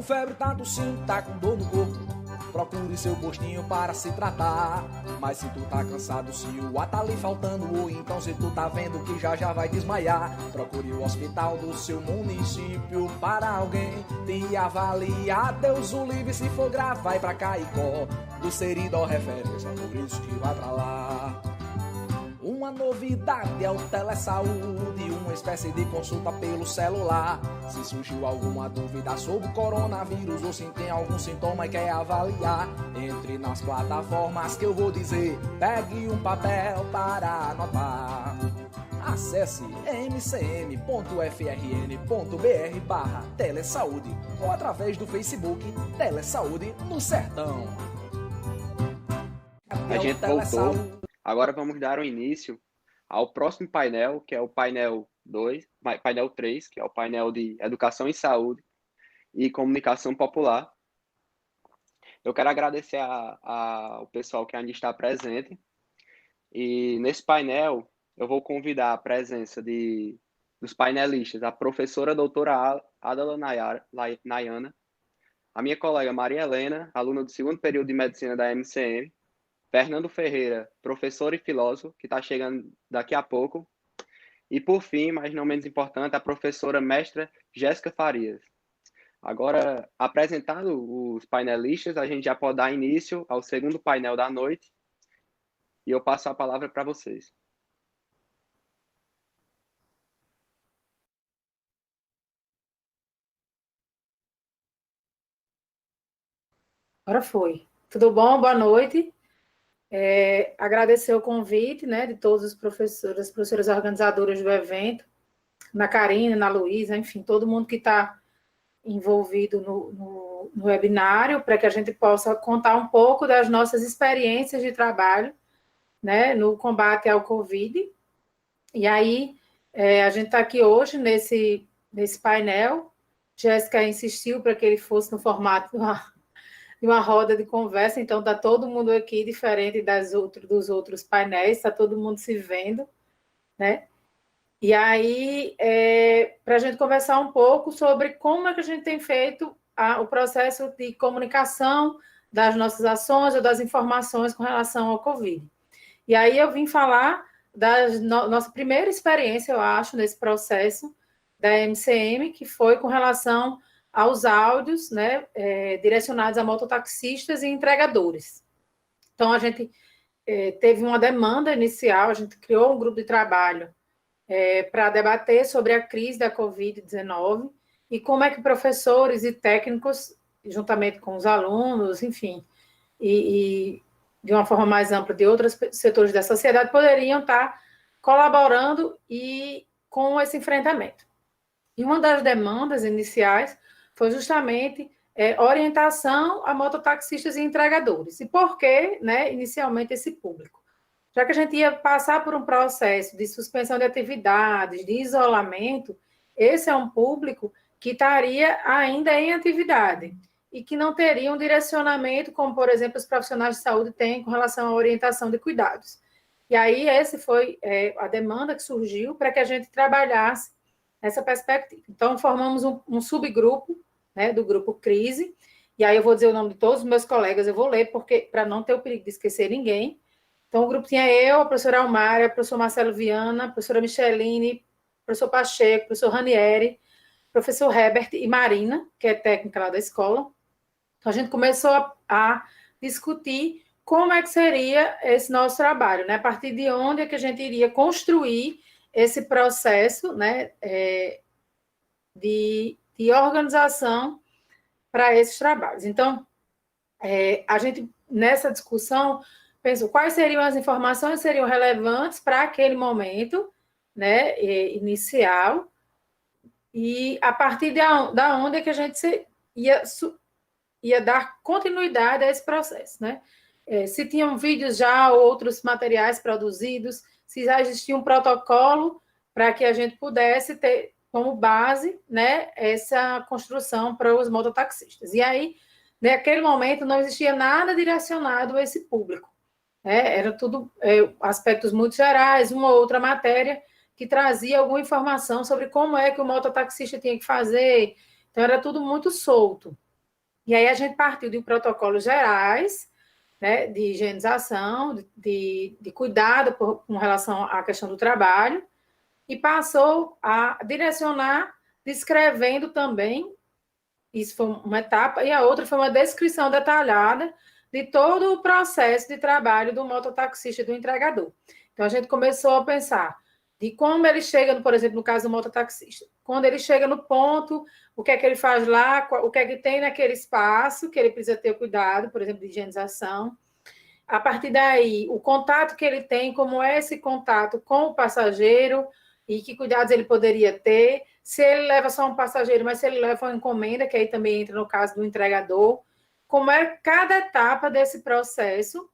com febre, tá tossindo, tá com dor no corpo, procure seu postinho para se tratar. Mas se tu tá cansado, se o ar tá lhe faltando, ou então se tu tá vendo que já vai desmaiar, procure o hospital do seu município para alguém te avaliar. Deus o livre, se for grave, vai pra Caicó, do Seridó referência, por isso que vai pra lá. Uma novidade é o Telesaúde, uma espécie de consulta pelo celular. Se surgiu alguma dúvida sobre o coronavírus ou se tem algum sintoma e quer avaliar, entre nas plataformas que eu vou dizer, pegue um papel para anotar. Acesse mcm.frn.br/telesaúde ou através do Facebook Telesaúde no Sertão. A gente voltou. Agora vamos dar o início ao próximo painel, que é o painel 3, que é o painel de Educação em Saúde e Comunicação Popular. Eu quero agradecer ao pessoal que ainda está presente. E nesse painel, eu vou convidar a presença dos painelistas, a professora doutora Adala Nayana, a minha colega Maria Helena, aluna do segundo período de Medicina da MCM, Fernando Ferreira, professor e filósofo, que está chegando daqui a pouco. E, por fim, mas não menos importante, a professora mestra Jéssica Farias. Agora, apresentado os painelistas, a gente já pode dar início ao segundo painel da noite. E eu passo a palavra para vocês. Agora foi. Tudo bom? Boa noite. Agradecer o convite, né, de todos os professores, as professoras organizadoras do evento, na Karina, na Luísa, enfim, todo mundo que está envolvido no webinário, para que a gente possa contar um pouco das nossas experiências de trabalho, né, no combate ao Covid. E aí, a gente está aqui hoje nesse painel. Jéssica insistiu para que ele fosse no formato de uma roda de conversa, então está todo mundo aqui, diferente dos outros painéis, está todo mundo se vendo, né? E aí, para a gente conversar um pouco sobre como é que a gente tem feito o processo de comunicação das nossas ações ou das informações com relação ao Covid. E aí eu vim falar da nossa primeira experiência, eu acho, nesse processo da MCM, que foi com relação aos áudios, né, direcionados a mototaxistas e entregadores. Então, a gente teve uma demanda inicial, a gente criou um grupo de trabalho para debater sobre a crise da Covid-19 e como é que professores e técnicos, juntamente com os alunos, enfim, e de uma forma mais ampla de outros setores da sociedade, poderiam estar colaborando com esse enfrentamento. E uma das demandas iniciais foi justamente orientação a mototaxistas e entregadores. E por que, né, inicialmente, esse público? Já que a gente ia passar por um processo de suspensão de atividades, de isolamento, esse é um público que estaria ainda em atividade e que não teria um direcionamento, como, por exemplo, os profissionais de saúde têm com relação à orientação de cuidados. E aí, essa foi a demanda que surgiu para que a gente trabalhasse nessa perspectiva. Então, formamos um subgrupo, né, do grupo Crise, e aí eu vou dizer o nome de todos os meus colegas, eu vou ler, porque para não ter o perigo de esquecer ninguém. Então, o grupo tinha eu, a professora Almária, o professor Marcelo Viana, a professora Micheline, o professor Pacheco, o professor Ranieri, o professor Herbert e Marina, que é técnica lá da escola. Então, a gente começou a discutir como é que seria esse nosso trabalho, né? A partir de onde é que a gente iria construir esse processo, né, de organização para esses trabalhos. Então, a gente, nessa discussão, pensou quais seriam as informações que seriam relevantes para aquele momento, né, inicial, e a partir da onde é que a gente ia dar continuidade a esse processo, né? Se tinham vídeos já, outros materiais produzidos, se já existia um protocolo para que a gente pudesse ter como base, né, essa construção para os mototaxistas. E aí, naquele momento, não existia nada direcionado a esse público. Era tudo aspectos muito gerais, uma ou outra matéria que trazia alguma informação sobre como é que o mototaxista tinha que fazer. Então, era tudo muito solto. E aí a gente partiu de protocolos gerais, né, de higienização, de cuidado com relação à questão do trabalho, e passou a direcionar descrevendo também, isso foi uma etapa, e a outra foi uma descrição detalhada de todo o processo de trabalho do mototaxista e do entregador. Então, a gente começou a pensar de como ele chega, por exemplo, no caso do mototaxista, quando ele chega no ponto, o que é que ele faz lá, o que é que tem naquele espaço, que ele precisa ter cuidado, por exemplo, de higienização. A partir daí, o contato que ele tem, como é esse contato com o passageiro e que cuidados ele poderia ter, se ele leva só um passageiro, mas se ele leva uma encomenda, que aí também entra no caso do entregador, como é cada etapa desse processo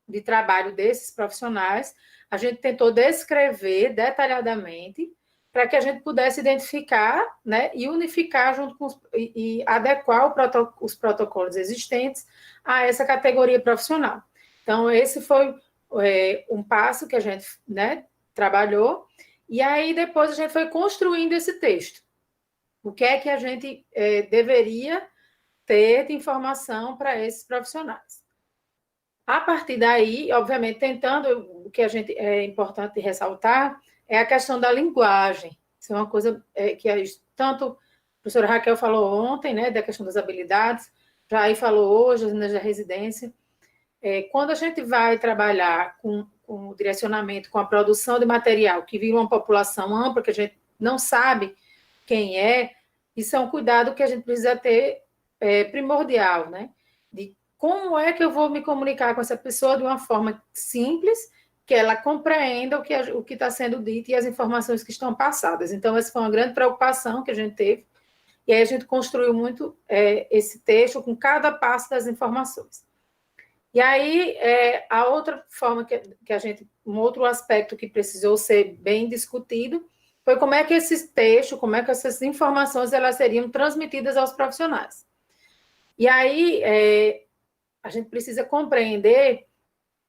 de trabalho desses profissionais, a gente tentou descrever detalhadamente para que a gente pudesse identificar, né, e unificar junto com e adequar os protocolos existentes a essa categoria profissional. Então, esse foi um passo que a gente, né, trabalhou, e aí depois a gente foi construindo esse texto. O que é que a gente deveria ter de informação para esses profissionais. A partir daí, obviamente, tentando, o que a gente é importante ressaltar é a questão da linguagem. Isso é uma coisa que tanto a professora Raquel falou ontem, né, da questão das habilidades, Jair falou hoje, na residência. Quando a gente vai trabalhar com o direcionamento, com a produção de material, que vira uma população ampla, que a gente não sabe quem é, isso é um cuidado que a gente precisa ter primordial, né? De como é que eu vou me comunicar com essa pessoa de uma forma simples, que ela compreenda o que está sendo dito e as informações que estão passadas. Então, essa foi uma grande preocupação que a gente teve, e aí a gente construiu muito esse texto com cada passo das informações. E aí, a outra forma que a gente, um outro aspecto que precisou ser bem discutido, foi como é que esses textos, como é que essas informações elas seriam transmitidas aos profissionais. E aí, a gente precisa compreender,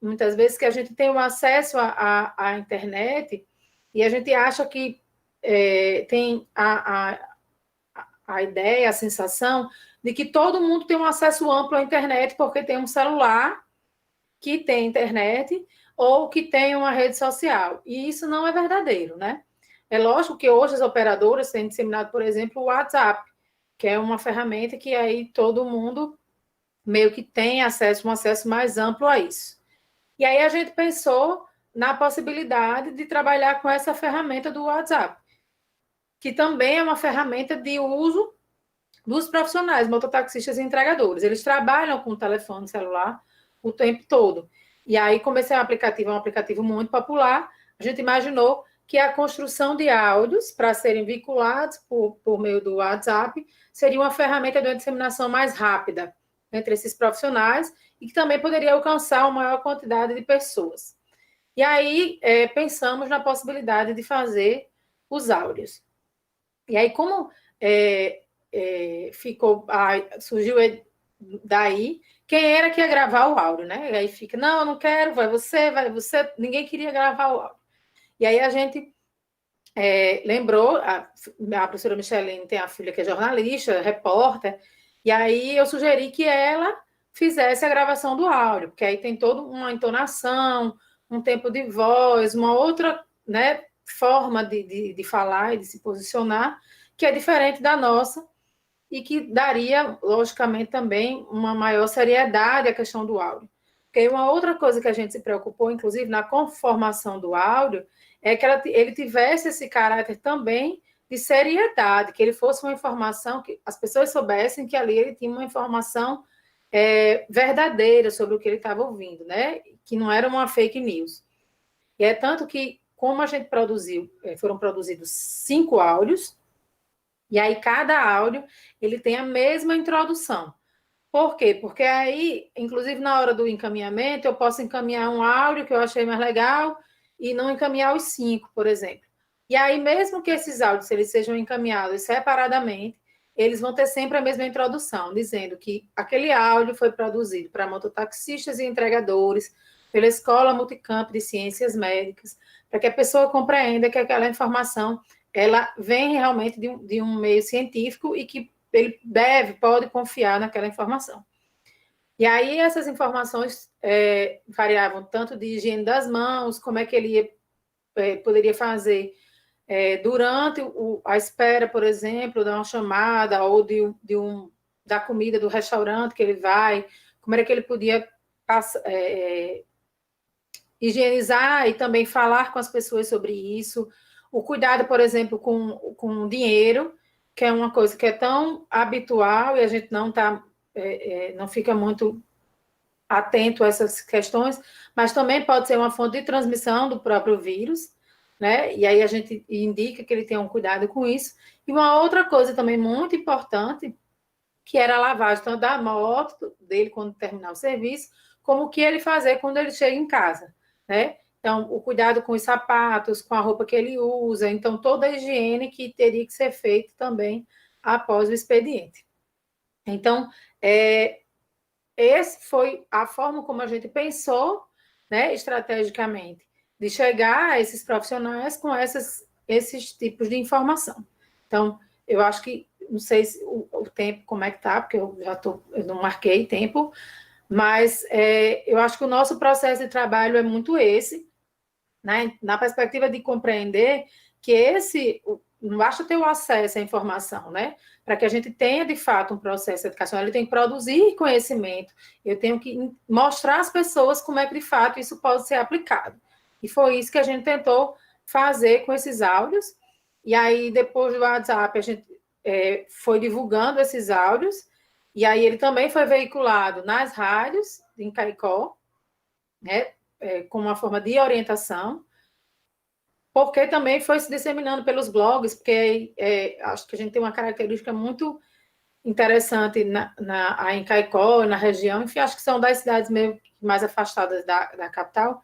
muitas vezes, que a gente tem um acesso à internet e a gente acha que tem a ideia, a sensação de que todo mundo tem um acesso amplo à internet porque tem um celular que tem internet ou que tem uma rede social. E isso não é verdadeiro, né? É lógico que hoje as operadoras têm disseminado, por exemplo, o WhatsApp, que é uma ferramenta que aí todo mundo meio que tem acesso, um acesso mais amplo a isso. E aí a gente pensou na possibilidade de trabalhar com essa ferramenta do WhatsApp, que também é uma ferramenta de uso dos profissionais, mototaxistas e entregadores. Eles trabalham com o telefone celular o tempo todo. E aí, como esse é um aplicativo muito popular, a gente imaginou que a construção de áudios para serem vinculados por meio do WhatsApp seria uma ferramenta de uma disseminação mais rápida entre esses profissionais e que também poderia alcançar uma maior quantidade de pessoas. E aí, pensamos na possibilidade de fazer os áudios. E aí, como surgiu daí, quem era que ia gravar o áudio, né? E aí fica, não, eu não quero, vai você, ninguém queria gravar o áudio. E aí a gente lembrou, a professora Micheline tem a filha que é jornalista, repórter, e aí eu sugeri que ela fizesse a gravação do áudio, porque aí tem toda uma entonação, um tempo de voz, uma outra, né, forma de falar e de se posicionar, que é diferente da nossa, e que daria, logicamente, também uma maior seriedade à questão do áudio. Porque uma outra coisa que a gente se preocupou, inclusive, na conformação do áudio, é que ele tivesse esse caráter também de seriedade, que ele fosse uma informação, que as pessoas soubessem que ali ele tinha uma informação verdadeira sobre o que ele estava ouvindo, né? Que não era uma fake news. E é tanto que, como a gente produziu, foram produzidos 5 áudios, e aí cada áudio ele tem a mesma introdução. Por quê? Porque aí, inclusive na hora do encaminhamento, eu posso encaminhar um áudio que eu achei mais legal e não encaminhar os 5, por exemplo. E aí, mesmo que esses áudios eles sejam encaminhados separadamente, eles vão ter sempre a mesma introdução, dizendo que aquele áudio foi produzido para mototaxistas e entregadores, pela Escola Multicamp de Ciências Médicas, para que a pessoa compreenda que aquela informação ela vem realmente de um meio científico e que ele pode confiar naquela informação. E aí essas informações variavam tanto de higiene das mãos, como é que ele poderia fazer durante a espera, por exemplo, de uma chamada ou da comida do restaurante que ele vai, como era que ele podia higienizar e também falar com as pessoas sobre isso. O cuidado, por exemplo, com o dinheiro, que é uma coisa que é tão habitual e a gente não fica muito atento a essas questões, mas também pode ser uma fonte de transmissão do próprio vírus, né? E aí a gente indica que ele tenha um cuidado com isso. E uma outra coisa também muito importante, que era a lavagem tanto da moto dele quando terminar o serviço, como o que ele fazer quando ele chega em casa, né? Então, o cuidado com os sapatos, com a roupa que ele usa, então toda a higiene que teria que ser feita também após o expediente. Então, essa foi a forma como a gente pensou, né, estrategicamente, de chegar a esses profissionais com esses tipos de informação. Então, eu acho que, não sei se o tempo como é que está, porque eu não marquei tempo, mas eu acho que o nosso processo de trabalho é muito esse, né, na perspectiva de compreender que não basta ter o acesso à informação, né? Para que a gente tenha, de fato, um processo educacional, ele tem que produzir conhecimento, eu tenho que mostrar às pessoas como é que, de fato, isso pode ser aplicado. E foi isso que a gente tentou fazer com esses áudios, e aí, depois do WhatsApp, a gente foi divulgando esses áudios, e aí ele também foi veiculado nas rádios, em Caicó, né, com uma forma de orientação, porque também foi se disseminando pelos blogs, porque acho que a gente tem uma característica muito interessante em Caicó, na região, enfim, acho que são das cidades meio mais afastadas da capital,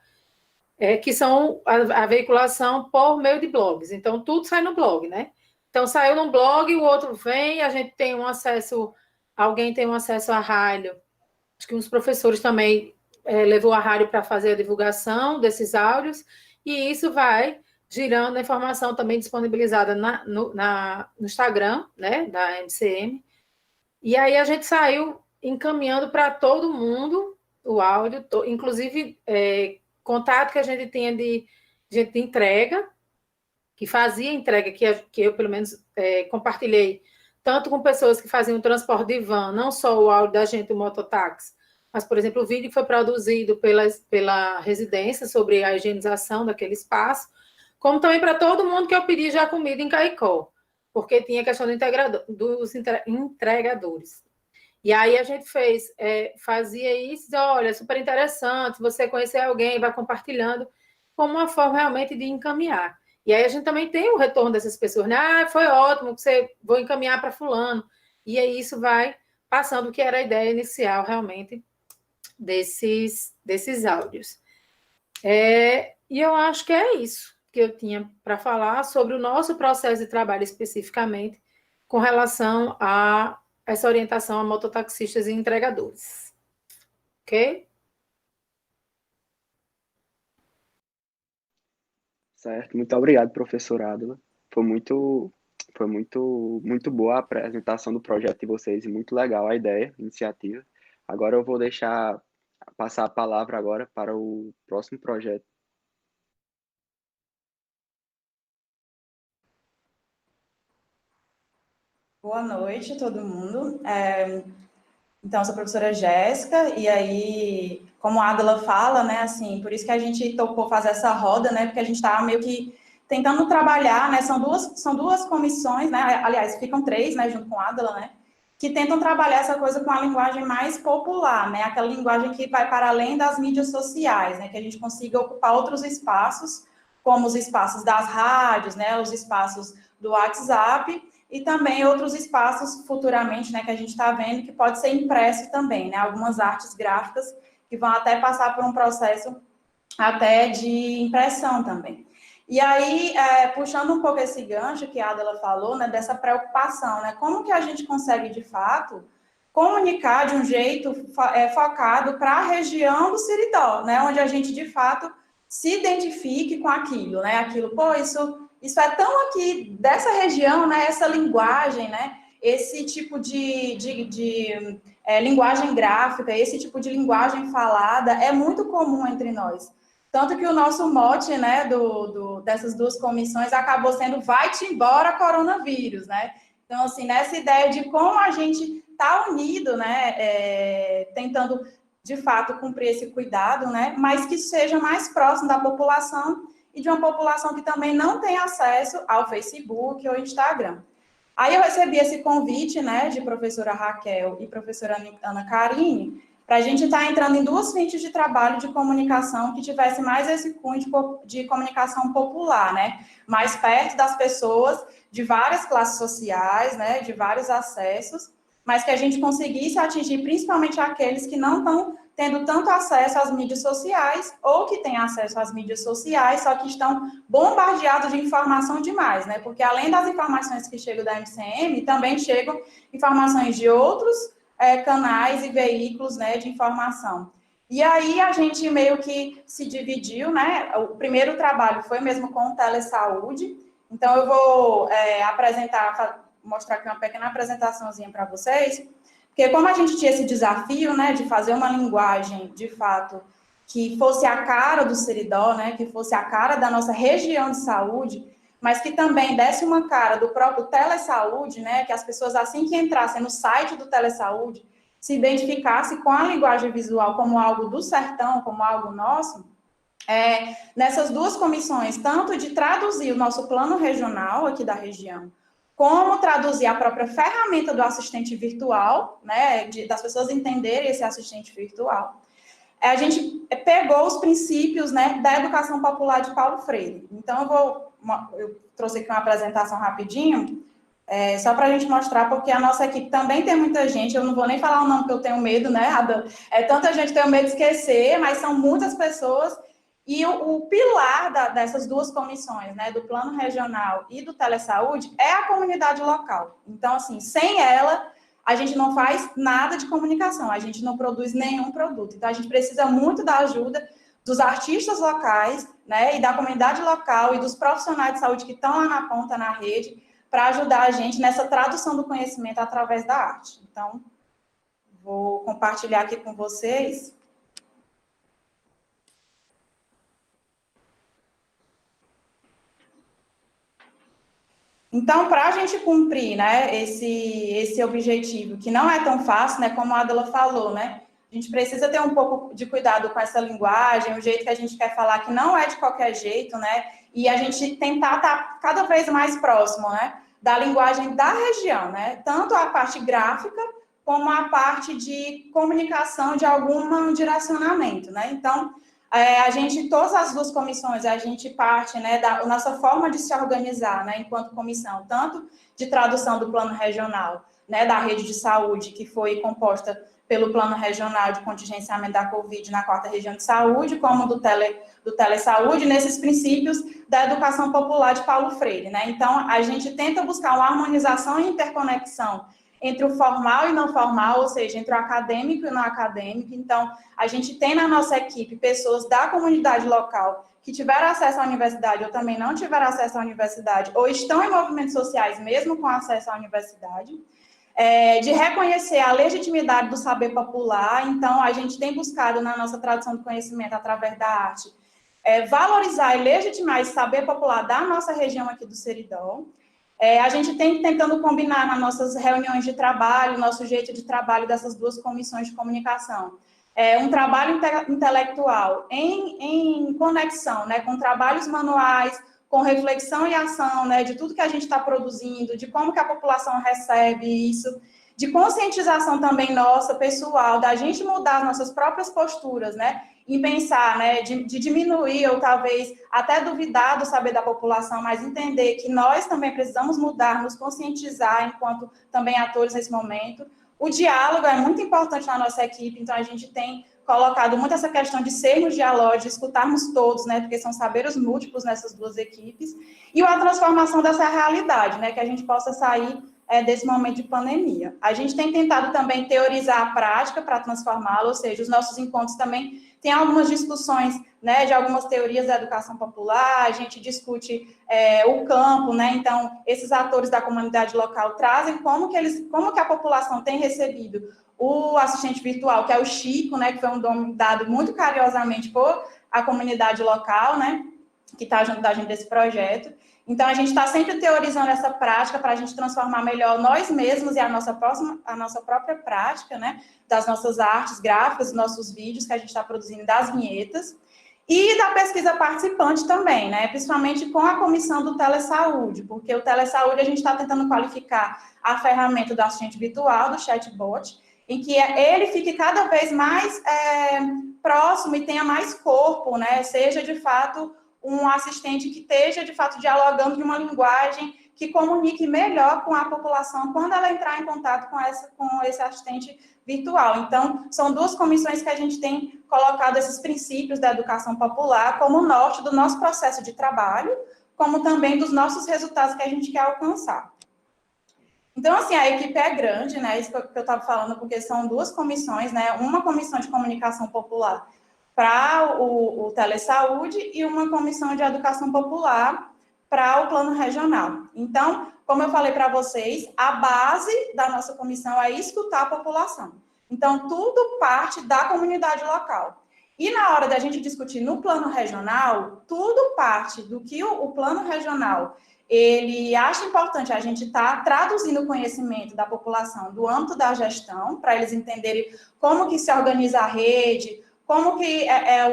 que são a veiculação por meio de blogs. Então, tudo sai no blog, né? Então, saiu num blog, o outro vem, a gente tem alguém tem um acesso à rádio, acho que uns professores também levou a rádio para fazer a divulgação desses áudios, e isso vai girando a informação também disponibilizada no Instagram, né, da MCM. E aí a gente saiu encaminhando para todo mundo o áudio, inclusive contato que a gente tinha de gente de entrega, que fazia entrega, que eu pelo menos compartilhei, tanto com pessoas que faziam transporte de van, não só o áudio da gente do mototáxi, mas, por exemplo, o vídeo que foi produzido pela residência sobre a higienização daquele espaço, como também para todo mundo que eu pedi já comida em Caicó, porque tinha a questão dos entregadores. E aí a gente fazia isso, olha, é super interessante, você conhecer alguém, vai compartilhando, como uma forma realmente de encaminhar. E aí a gente também tem o retorno dessas pessoas, né? Foi ótimo, vou encaminhar para fulano. E aí isso vai passando o que era a ideia inicial, realmente, desses áudios. E eu acho que é isso que eu tinha para falar sobre o nosso processo de trabalho especificamente com relação a essa orientação a mototaxistas e entregadores. Ok? Certo, muito obrigado, professora Adela. Foi muito boa a apresentação do projeto de vocês e muito legal a ideia, a iniciativa. Agora eu vou passar a palavra agora para o próximo projeto. Boa noite, todo mundo. Então, eu sou a professora Jéssica, e aí, como a Adela fala, né, assim, por isso que a gente topou fazer essa roda, né, porque a gente está meio que tentando trabalhar, né, são duas comissões, né, aliás, ficam três, né, junto com a Adela, né, que tentam trabalhar essa coisa com a linguagem mais popular, né, aquela linguagem que vai para além das mídias sociais, né, que a gente consiga ocupar outros espaços, como os espaços das rádios, né, os espaços do WhatsApp, e também outros espaços futuramente, né, que a gente está vendo que pode ser impresso também, né, algumas artes gráficas que vão até passar por um processo até de impressão também. E aí, puxando um pouco esse gancho que a Adela falou, né, dessa preocupação, né, como que a gente consegue, de fato, comunicar de um jeito focado para a região do Seridó, né, onde a gente, de fato, se identifique com aquilo, né, aquilo, pô, isso é tão aqui dessa região, né, essa linguagem, né, esse tipo de linguagem gráfica, esse tipo de linguagem falada é muito comum entre nós. Tanto que o nosso mote, né, dessas duas comissões acabou sendo vai-te embora, coronavírus, né? Então, assim, nessa ideia de como a gente está unido, né, tentando, de fato, cumprir esse cuidado, né, mas que seja mais próximo da população e de uma população que também não tem acesso ao Facebook ou Instagram. Aí eu recebi esse convite, né, de professora Raquel e professora Ana Karine, para a gente estar entrando em duas frentes de trabalho de comunicação que tivesse mais esse cunho de comunicação popular, né, mais perto das pessoas de várias classes sociais, né, de vários acessos, mas que a gente conseguisse atingir principalmente aqueles que não estão tendo tanto acesso às mídias sociais, ou que têm acesso às mídias sociais, só que estão bombardeados de informação demais, né? Porque além das informações que chegam da MCM, também chegam informações de outros canais e veículos, né, de informação. E aí a gente meio que se dividiu, né? O primeiro trabalho foi mesmo com o Telesaúde. Então eu vou mostrar aqui uma pequena apresentaçãozinha para vocês. Porque como a gente tinha esse desafio, né, de fazer uma linguagem, de fato, que fosse a cara do Seridó, né, que fosse a cara da nossa região de saúde, mas que também desse uma cara do próprio Telesaúde, né, que as pessoas, assim que entrassem no site do Telesaúde, se identificassem com a linguagem visual como algo do sertão, como algo nosso, nessas duas comissões, tanto de traduzir o nosso plano regional aqui da região, como traduzir a própria ferramenta do assistente virtual, né, das pessoas entenderem esse assistente virtual. A gente pegou os princípios, né, da educação popular de Paulo Freire. Então, eu trouxe aqui uma apresentação rapidinho, só para a gente mostrar, porque a nossa equipe também tem muita gente, eu não vou nem falar o nome porque eu tenho medo, né, Ada? Tanta gente, tenho medo de esquecer, mas são muitas pessoas. E o pilar dessas duas comissões, né, do Plano Regional e do Telesaúde, é a comunidade local. Então, assim, sem ela, a gente não faz nada de comunicação, a gente não produz nenhum produto. Então, a gente precisa muito da ajuda dos artistas locais, né, e da comunidade local e dos profissionais de saúde que estão lá na ponta, na rede, para ajudar a gente nessa tradução do conhecimento através da arte. Então, vou compartilhar aqui com vocês. Então, para a gente cumprir, né, esse objetivo, que não é tão fácil, né, como a Adela falou, né, a gente precisa ter um pouco de cuidado com essa linguagem, o jeito que a gente quer falar, que não é de qualquer jeito, né, e a gente tentar estar cada vez mais próximo, né, da linguagem da região, né, tanto a parte gráfica, como a parte de comunicação de algum direcionamento, né, então, a gente, todas as duas comissões, a gente parte, né, da nossa forma de se organizar, né, enquanto comissão, tanto de tradução do plano regional, né, da rede de saúde, que foi composta pelo plano regional de contingenciamento da Covid na 4ª região de saúde, como do Telesaúde, nesses princípios da educação popular de Paulo Freire, né, então a gente tenta buscar uma harmonização e interconexão entre o formal e não formal, ou seja, entre o acadêmico e o não acadêmico. Então, a gente tem na nossa equipe pessoas da comunidade local que tiveram acesso à universidade ou também não tiveram acesso à universidade, ou estão em movimentos sociais mesmo com acesso à universidade, de reconhecer a legitimidade do saber popular. Então, a gente tem buscado na nossa tradução do conhecimento através da arte, valorizar e legitimar esse saber popular da nossa região aqui do Seridó. A gente tem tentando combinar nas nossas reuniões de trabalho, nosso jeito de trabalho dessas duas comissões de comunicação. Um trabalho intelectual em conexão, né, com trabalhos manuais, com reflexão e ação, né, de tudo que a gente está produzindo, de como que a população recebe isso, de conscientização também nossa, pessoal, da gente mudar as nossas próprias posturas, né, em pensar, né, de diminuir ou talvez até duvidar do saber da população, mas entender que nós também precisamos mudar, nos conscientizar enquanto também atores nesse momento. O diálogo é muito importante na nossa equipe, então a gente tem colocado muito essa questão de sermos dialógicos, de escutarmos todos, né, porque são saberes múltiplos nessas duas equipes, e a transformação dessa realidade, né, que a gente possa sair desse momento de pandemia. A gente tem tentado também teorizar a prática para transformá-la, ou seja, os nossos encontros também têm algumas discussões, né, de algumas teorias da educação popular, a gente discute o campo, né, então, esses atores da comunidade local trazem como que a população tem recebido o assistente virtual, que é o Chico, né, que foi um nome dado muito carinhosamente por a comunidade local, né, que está junto da gente desse projeto. Então, a gente está sempre teorizando essa prática para a gente transformar melhor nós mesmos e a nossa própria prática, né, das nossas artes gráficas, dos nossos vídeos que a gente está produzindo, das vinhetas, e da pesquisa participante também, né, principalmente com a comissão do Telesaúde, porque o Telesaúde a gente está tentando qualificar a ferramenta do assistente virtual, do chatbot, em que ele fique cada vez mais próximo e tenha mais corpo, né, seja de fato um assistente que esteja, de fato, dialogando de uma linguagem que comunique melhor com a população quando ela entrar em contato com esse assistente virtual. Então, são duas comissões que a gente tem colocado esses princípios da educação popular como norte do nosso processo de trabalho, como também dos nossos resultados que a gente quer alcançar. Então, assim, a equipe é grande, né, isso que eu estava falando, porque são duas comissões, né, uma comissão de comunicação popular para o Telesaúde e uma comissão de educação popular para o plano regional. Então, como eu falei para vocês, a base da nossa comissão é escutar a população. Então, tudo parte da comunidade local. E na hora da gente discutir no plano regional, tudo parte do que o plano regional ele acha importante a gente estar traduzindo o conhecimento da população do âmbito da gestão, para eles entenderem como que se organiza a rede, como que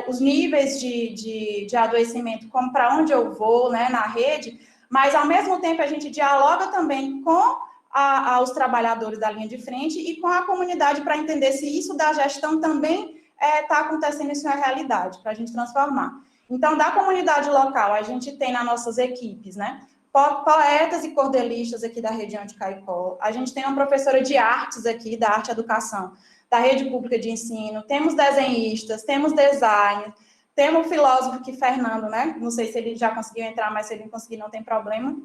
os níveis de adoecimento, como para onde eu vou, né, na rede, mas, ao mesmo tempo, a gente dialoga também com os trabalhadores da linha de frente e com a comunidade para entender se isso da gestão também está acontecendo em sua realidade, para a gente transformar. Então, da comunidade local, a gente tem nas nossas equipes, né, poetas e cordelistas aqui da região de Caicó, a gente tem uma professora de artes aqui, da Arte e Educação, da rede pública de ensino, temos desenhistas, temos designers, temos o filósofo aqui, Fernando, né? Não sei se ele já conseguiu entrar, mas se ele não conseguir, não tem problema.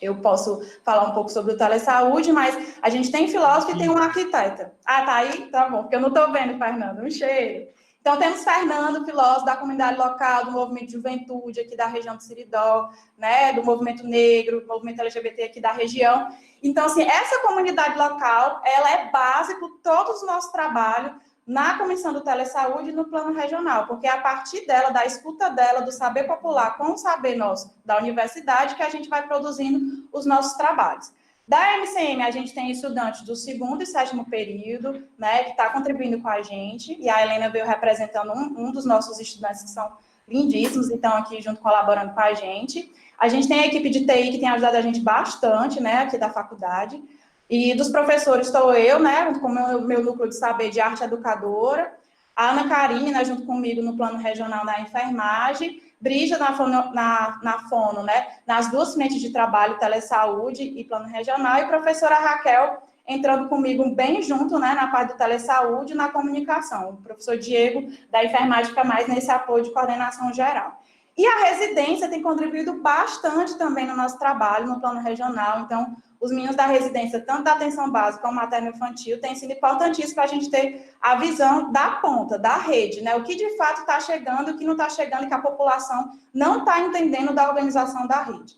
Eu posso falar um pouco sobre o Telesaúde, mas a gente tem filósofo e tem um arquiteta. Ah, tá aí? Tá bom, porque eu não estou vendo, Fernando, um cheiro. Então, temos Fernando, filósofo da comunidade local, do movimento de juventude aqui da região do Siridó, né, do movimento negro, do movimento LGBT aqui da região. Então, assim, essa comunidade local, ela é base para todo o nosso trabalho na Comissão do Telesaúde e no plano regional, porque é a partir dela, da escuta dela, do saber popular com o saber nosso da universidade, que a gente vai produzindo os nossos trabalhos. Da MCM, a gente tem estudantes do 2º e 7º período, né, que está contribuindo com a gente, e a Helena veio representando um dos nossos estudantes, que são lindíssimos, e estão aqui junto, colaborando com a gente. A gente tem a equipe de TI, que tem ajudado a gente bastante, né, aqui da faculdade, e dos professores estou eu, né, junto com o meu núcleo de saber de arte educadora, a Ana Karina, junto comigo no plano regional da enfermagem, Brígida na Fono, né, nas duas frentes de trabalho, Telesaúde e plano regional, e professora Raquel entrando comigo bem junto, né, na parte do Telesaúde e na comunicação. O professor Diego, da enfermagem, fica mais nesse apoio de coordenação geral. E a residência tem contribuído bastante também no nosso trabalho, no plano regional. Então, os meninos da residência, tanto da atenção básica como materno-infantil, tem sido importantíssimo para a gente ter a visão da ponta, da rede, né? O que de fato está chegando, o que não está chegando e que a população não está entendendo da organização da rede.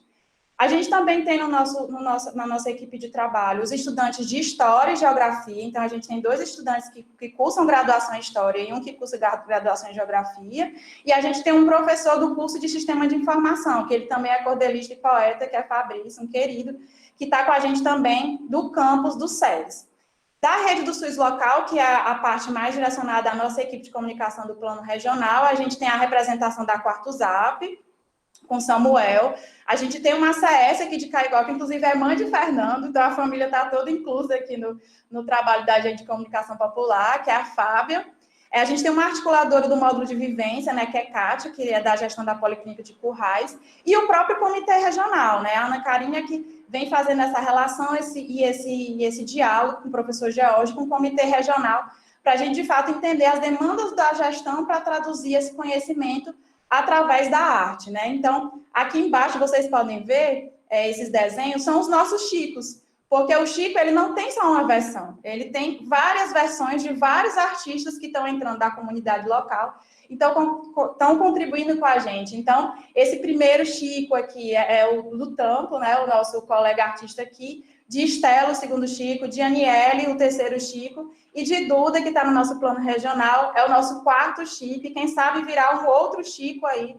A gente também tem na nossa equipe de trabalho os estudantes de História e Geografia. Então, a gente tem 2 estudantes que cursam graduação em História e um que cursa graduação em Geografia. E a gente tem um professor do curso de Sistema de Informação, que ele também é cordelista e poeta, que é Fabrício, um querido, que está com a gente também do campus do SES. Da rede do SUS local, que é a parte mais direcionada à nossa equipe de comunicação do plano regional, a gente tem a representação da Quarto Zap, com Samuel. A gente tem uma CS aqui de Caicó, que inclusive é mãe de Fernando, então a família está toda inclusa aqui no trabalho da gente de comunicação popular, que é a Fábia. A gente tem uma articuladora do módulo de vivência, né, que é Kátia, que é da gestão da Policlínica de Currais, e o próprio comitê regional, né, a Ana Carinha, que vem fazendo essa relação esse diálogo com o professor George, com o comitê regional, para a gente, de fato, entender as demandas da gestão para traduzir esse conhecimento através da arte, né? Então, aqui embaixo vocês podem ver esses desenhos, são os nossos chicos. Porque o Chico, ele não tem só uma versão, ele tem várias versões de vários artistas que estão entrando da comunidade local, então estão contribuindo com a gente. Então, esse primeiro Chico aqui é o do Tampo, né, o nosso colega artista aqui, de Estela, o segundo Chico, de Aniele, o terceiro Chico, e de Duda, que está no nosso plano regional, é o nosso quarto Chico, e quem sabe virar um outro Chico aí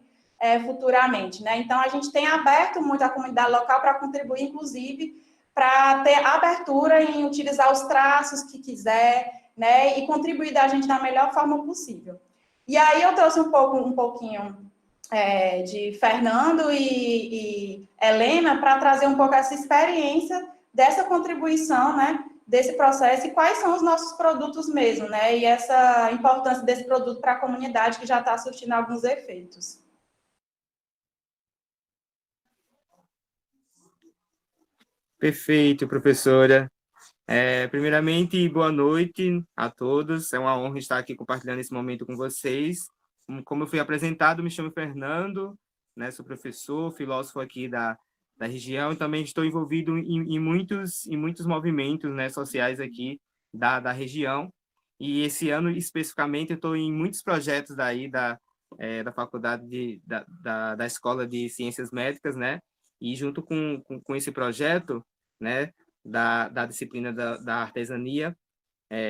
futuramente, né? Então, a gente tem aberto muito a comunidade local para contribuir, inclusive, para ter abertura em utilizar os traços que quiser, né? E contribuir da gente da melhor forma possível. E aí eu trouxe um pouquinho de Fernando e Helena para trazer um pouco essa experiência dessa contribuição, né, desse processo e quais são os nossos produtos mesmo, né, e essa importância desse produto para a comunidade que já está surtindo alguns efeitos. Perfeito, professora. Primeiramente, boa noite a todos. É uma honra estar aqui compartilhando esse momento com vocês. Como eu fui apresentado, me chamo Fernando, né, sou professor, filósofo aqui da região e também estou envolvido em muitos movimentos, né, sociais aqui da região. E esse ano, especificamente, eu estou em muitos projetos daí da faculdade da Escola de Ciências Médicas, né? E junto com esse projeto, né, da disciplina da artesania,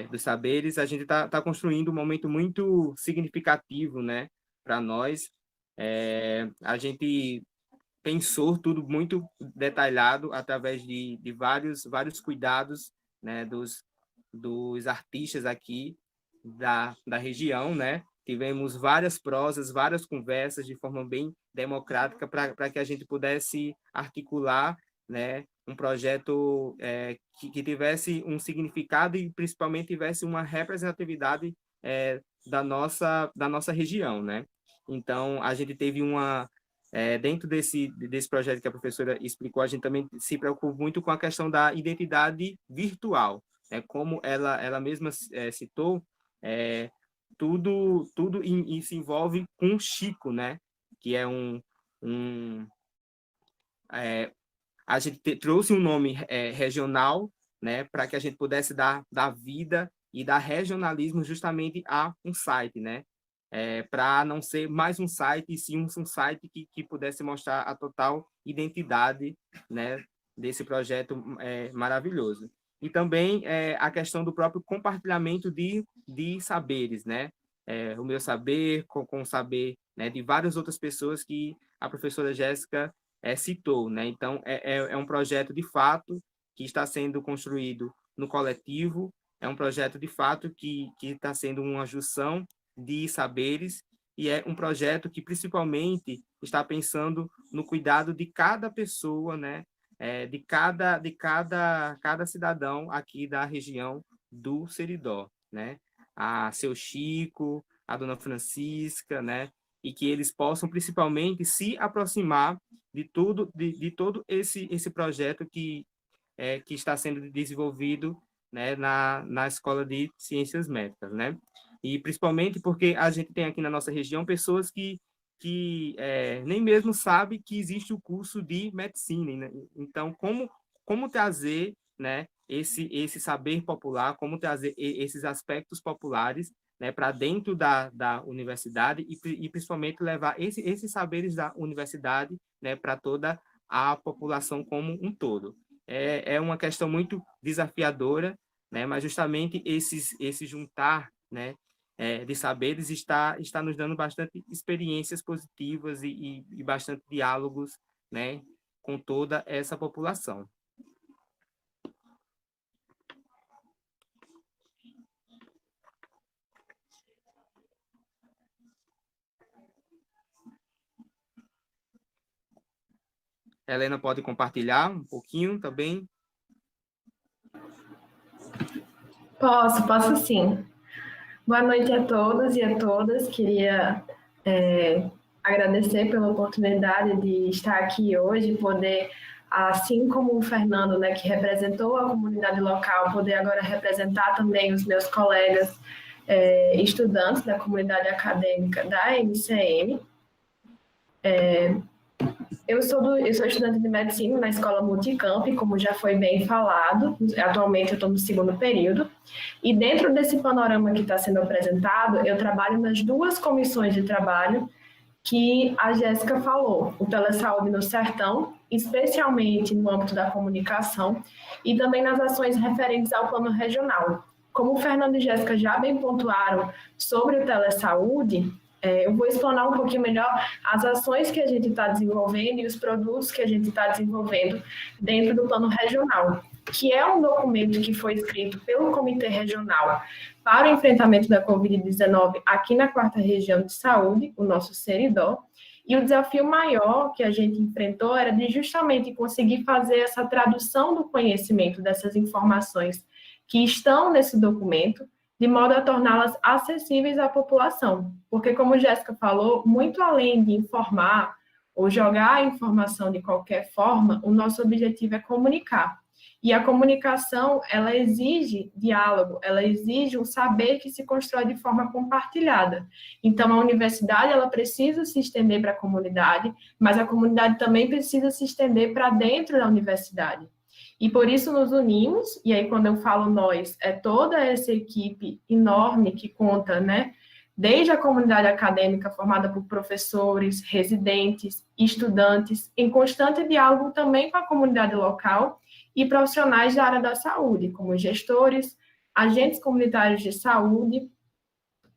dos saberes, a gente está construindo um momento muito significativo, né, para nós. A gente pensou tudo muito detalhado através de vários cuidados, né, dos artistas aqui da região, né? Tivemos várias prosas, várias conversas de forma bem democrática para que a gente pudesse articular, né, um projeto que tivesse um significado e principalmente tivesse uma representatividade da nossa região, né? Então, a gente teve dentro desse projeto que a professora explicou, a gente também se preocupa muito com a questão da identidade virtual, né? Como ela mesma citou, tudo se envolve com o Chico, né? Que é a gente trouxe um nome regional, né? Para que a gente pudesse dar vida e dar regionalismo justamente a um site, né? Para não ser mais um site, e sim um site que pudesse mostrar a total identidade, né, desse projeto maravilhoso. E também a questão do próprio compartilhamento de saberes, né? O meu saber com o saber, né, de várias outras pessoas que a professora Jéssica citou, né? Então, é um projeto de fato que está sendo construído no coletivo, é um projeto de fato que está sendo uma junção de saberes, e é um projeto que principalmente está pensando no cuidado de cada pessoa, né? De cada cidadão aqui da região do Seridó, né? A seu Chico, a dona Francisca, né? E que eles possam principalmente se aproximar de todo esse projeto que está sendo desenvolvido, né, na Escola de Ciências Médicas, né? E principalmente porque a gente tem aqui na nossa região pessoas que nem mesmo sabem que existe o curso de medicina, né? Então, como trazer, né, esse saber popular, como trazer esses aspectos populares, né, para dentro da universidade e principalmente levar esses saberes da universidade, né, para toda a população como um todo. É uma questão muito desafiadora, né, mas justamente esse juntar, né, de saberes está nos dando bastante experiências positivas e bastante diálogos, né, com toda essa população. Helena pode compartilhar um pouquinho também? Posso sim. Boa noite a todos e a todas. Queria agradecer pela oportunidade de estar aqui hoje, poder, assim como o Fernando, né, que representou a comunidade local, poder agora representar também os meus colegas estudantes da comunidade acadêmica da MCM. Eu sou estudante de medicina na Escola Multicamp, como já foi bem falado. Atualmente eu estou no segundo período. E dentro desse panorama que está sendo apresentado, eu trabalho nas 2 comissões de trabalho que a Jéssica falou, o Telesaúde no Sertão, especialmente no âmbito da comunicação, e também nas ações referentes ao plano regional. Como o Fernando e Jéssica já bem pontuaram sobre o Telesaúde, eu vou explanar um pouquinho melhor as ações que a gente está desenvolvendo e os produtos que a gente está desenvolvendo dentro do plano regional, que é um documento que foi escrito pelo Comitê Regional para o enfrentamento da Covid-19 aqui na 4ª Região de Saúde, o nosso Seridó, e o desafio maior que a gente enfrentou era de justamente conseguir fazer essa tradução do conhecimento dessas informações que estão nesse documento, de modo a torná-las acessíveis à população. Porque, como Jéssica falou, muito além de informar ou jogar a informação de qualquer forma, o nosso objetivo é comunicar. E a comunicação, ela exige diálogo, ela exige um saber que se constrói de forma compartilhada. Então, a universidade, ela precisa se estender para a comunidade, mas a comunidade também precisa se estender para dentro da universidade. E por isso nos unimos, e aí quando eu falo nós, é toda essa equipe enorme que conta, né, desde a comunidade acadêmica formada por professores, residentes, estudantes, em constante diálogo também com a comunidade local e profissionais da área da saúde, como gestores, agentes comunitários de saúde,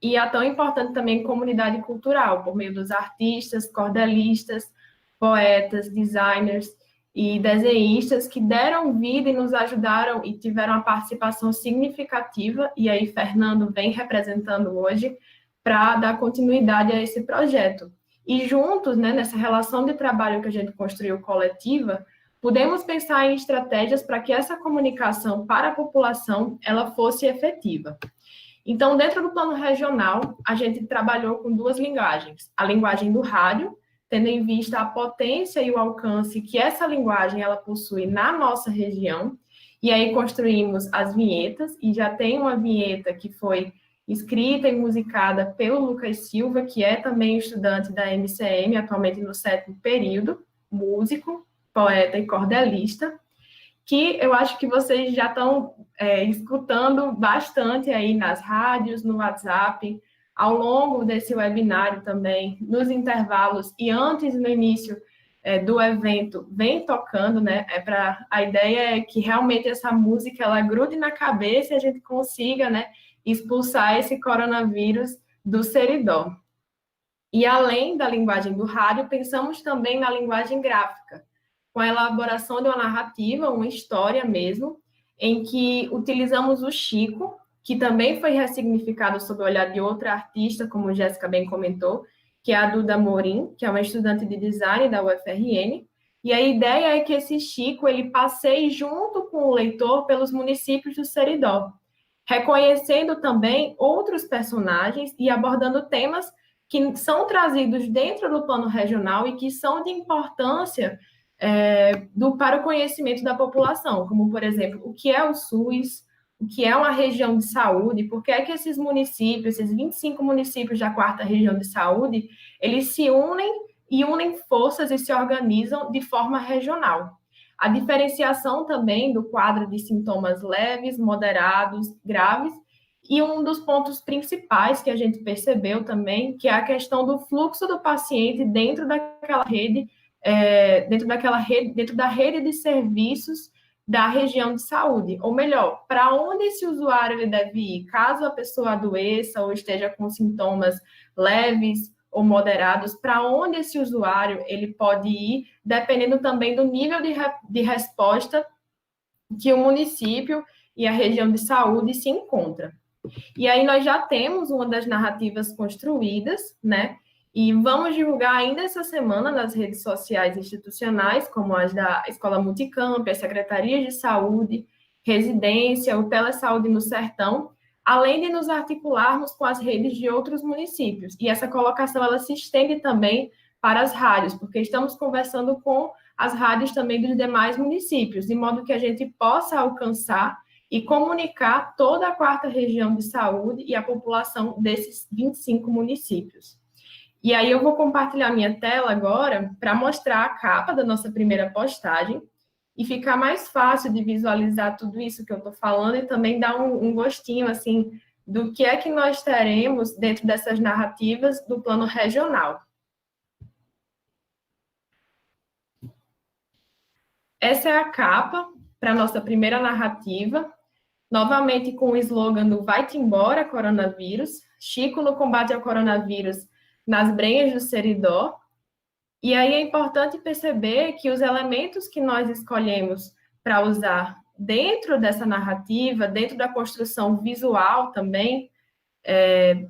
e a tão importante também comunidade cultural, por meio dos artistas, cordelistas, poetas, designers e desenhistas que deram vida e nos ajudaram e tiveram uma participação significativa, e aí Fernando vem representando hoje, para dar continuidade a esse projeto. E juntos, né, nessa relação de trabalho que a gente construiu coletiva, podemos pensar em estratégias para que essa comunicação para a população ela fosse efetiva. Então, dentro do plano regional, a gente trabalhou com 2 linguagens. A linguagem do rádio, tendo em vista a potência e o alcance que essa linguagem ela possui na nossa região, e aí construímos as vinhetas, e já tem uma vinheta que foi escrita e musicada pelo Lucas Silva, que é também estudante da MCM, atualmente no 7º período, músico, poeta e cordelista, que eu acho que vocês já estão escutando bastante aí nas rádios, no WhatsApp, ao longo desse webinário também, nos intervalos e antes no início do evento, vem tocando, né? A ideia é que realmente essa música ela grude na cabeça e a gente consiga, né, expulsar esse coronavírus do Seridó. E além da linguagem do rádio, pensamos também na linguagem gráfica, com a elaboração de uma narrativa, uma história mesmo, em que utilizamos o Chico, que também foi ressignificado sob o olhar de outra artista, como Jéssica bem comentou, que é a Duda Morim, que é uma estudante de design da UFRN, e a ideia é que esse Chico ele passeie junto com o leitor pelos municípios do Seridó, reconhecendo também outros personagens e abordando temas que são trazidos dentro do plano regional e que são de importância para o conhecimento da população, como, por exemplo, o que é o SUS, o que é uma região de saúde, por que é que esses municípios, esses 25 municípios da 4ª Região de Saúde, eles se unem e unem forças e se organizam de forma regional. A diferenciação também do quadro de sintomas leves, moderados, graves, e um dos pontos principais que a gente percebeu também, que é a questão do fluxo do paciente dentro daquela rede, dentro da rede de serviços da região de saúde, ou melhor, para onde esse usuário ele deve ir, caso a pessoa adoeça ou esteja com sintomas leves ou moderados, para onde esse usuário ele pode ir, dependendo também do nível de resposta que o município e a região de saúde se encontra. E aí nós já temos uma das narrativas construídas, né? E vamos divulgar ainda essa semana nas redes sociais institucionais, como as da Escola Multicamp, as Secretarias de Saúde, Residência, o Telesaúde no Sertão, além de nos articularmos com as redes de outros municípios. E essa colocação, ela se estende também para as rádios, porque estamos conversando com as rádios também dos demais municípios, de modo que a gente possa alcançar e comunicar toda a 4ª Região de Saúde e a população desses 25 municípios. E aí eu vou compartilhar minha tela agora para mostrar a capa da nossa primeira postagem e ficar mais fácil de visualizar tudo isso que eu estou falando e também dar um gostinho, assim, do que é que nós teremos dentro dessas narrativas do plano regional. Essa é a capa para a nossa primeira narrativa, novamente com o slogan do Vai-te embora, coronavírus, Chico no combate ao coronavírus nas brenhas do Seridó. E aí é importante perceber que os elementos que nós escolhemos para usar dentro dessa narrativa, dentro da construção visual também,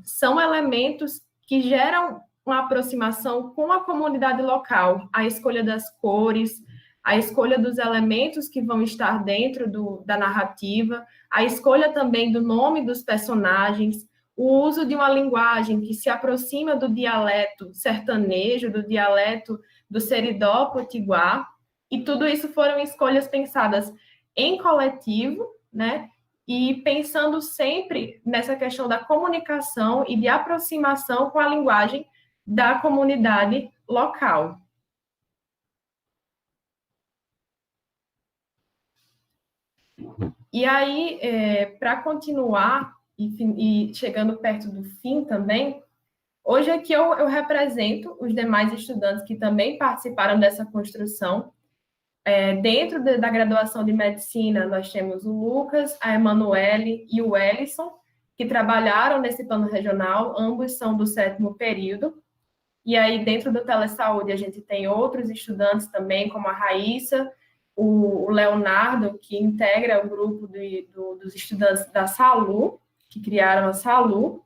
são elementos que geram uma aproximação com a comunidade local, a escolha das cores, a escolha dos elementos que vão estar dentro da narrativa, a escolha também do nome dos personagens, o uso de uma linguagem que se aproxima do dialeto sertanejo, do dialeto do Seridó Potiguar, e tudo isso foram escolhas pensadas em coletivo, né? E pensando sempre nessa questão da comunicação e de aproximação com a linguagem da comunidade local. E aí, para continuar, e chegando perto do fim também, hoje aqui eu represento os demais estudantes que também participaram dessa construção. Dentro da graduação de medicina, nós temos o Lucas, a Emanuele e o Ellison, que trabalharam nesse plano regional, ambos são do 7º período. E aí, dentro do Telesaúde, a gente tem outros estudantes também, como a Raíssa, o Leonardo, que integra o grupo dos estudantes da SALU, que criaram a SALU,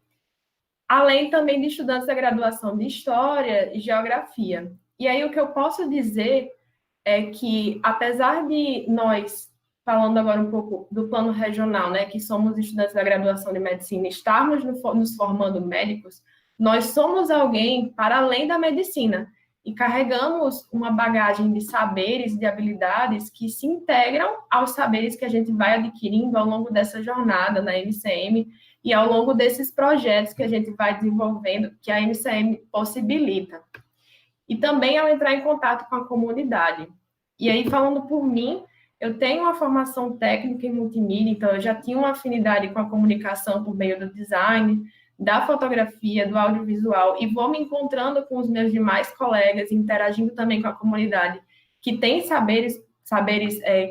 além também de estudantes da graduação de História e Geografia. E aí o que eu posso dizer é que, apesar de nós, falando agora um pouco do plano regional, né, que somos estudantes da graduação de Medicina, estarmos nos formando médicos, nós somos alguém para além da medicina e carregamos uma bagagem de saberes, de habilidades que se integram aos saberes que a gente vai adquirindo ao longo dessa jornada na MCM e ao longo desses projetos que a gente vai desenvolvendo, que a MCM possibilita. E também ao entrar em contato com a comunidade. E aí, falando por mim, eu tenho uma formação técnica em multimídia, então eu já tinha uma afinidade com a comunicação por meio do design, da fotografia, do audiovisual, e vou me encontrando com os meus demais colegas, interagindo também com a comunidade, que tem saberes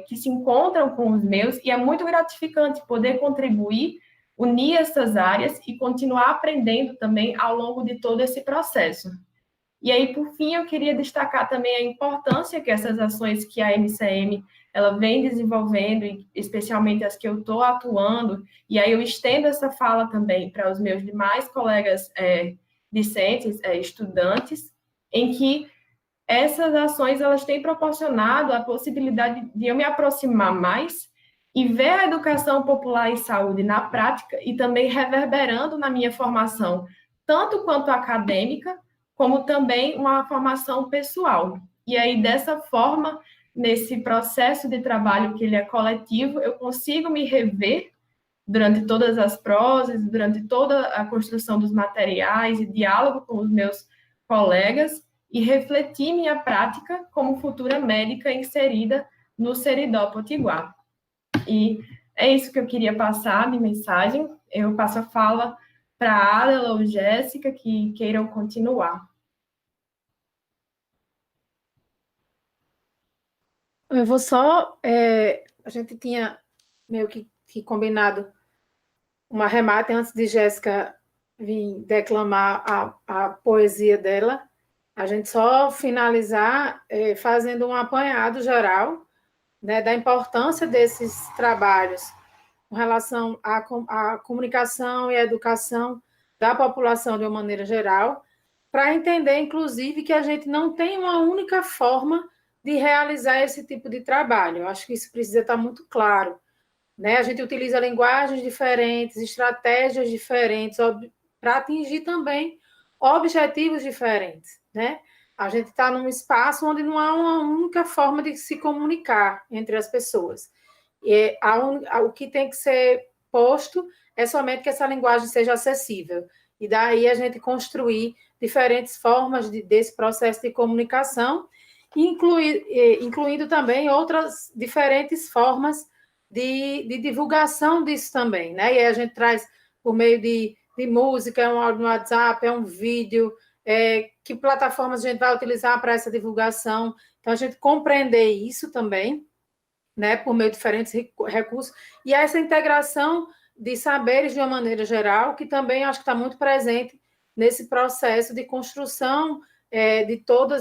que se encontram com os meus, e é muito gratificante poder contribuir, unir essas áreas e continuar aprendendo também ao longo de todo esse processo. E aí, por fim, eu queria destacar também a importância que essas ações que a MCM ela vem desenvolvendo, e especialmente as que eu estou atuando, e aí eu estendo essa fala também para os meus demais colegas discentes, estudantes, em que essas ações elas têm proporcionado a possibilidade de eu me aproximar mais e ver a educação popular em saúde na prática e também reverberando na minha formação, tanto quanto acadêmica, como também uma formação pessoal. E aí, dessa forma, nesse processo de trabalho que ele é coletivo, eu consigo me rever durante todas as prosas, durante toda a construção dos materiais e diálogo com os meus colegas e refletir minha prática como futura médica inserida no Seridó Potiguar. E é isso que eu queria passar de mensagem. Eu passo a fala para a Adela ou Jéssica, que queiram continuar. Eu vou só... a gente tinha meio que combinado um arremate antes de Jéssica vir declamar a poesia dela. A gente só finalizar fazendo um apanhado geral, né, da importância desses trabalhos com relação à comunicação e à educação da população de uma maneira geral, para entender, inclusive, que a gente não tem uma única forma de realizar esse tipo de trabalho. Eu acho que isso precisa estar muito claro, né? A gente utiliza linguagens diferentes, estratégias diferentes, para atingir também objetivos diferentes, né? A gente está num espaço onde não há uma única forma de se comunicar entre as pessoas. E o que tem que ser posto é somente que essa linguagem seja acessível. e daí a gente construir diferentes formas desse processo de comunicação, incluindo também outras diferentes formas de divulgação disso também, né? E aí a gente traz por meio de música, é um áudio no WhatsApp, é um vídeo, que plataformas a gente vai utilizar para essa divulgação. Então, a gente compreender isso também, né, por meio de diferentes recursos, e essa integração de saberes de uma maneira geral, que também acho que está muito presente nesse processo de construção de todo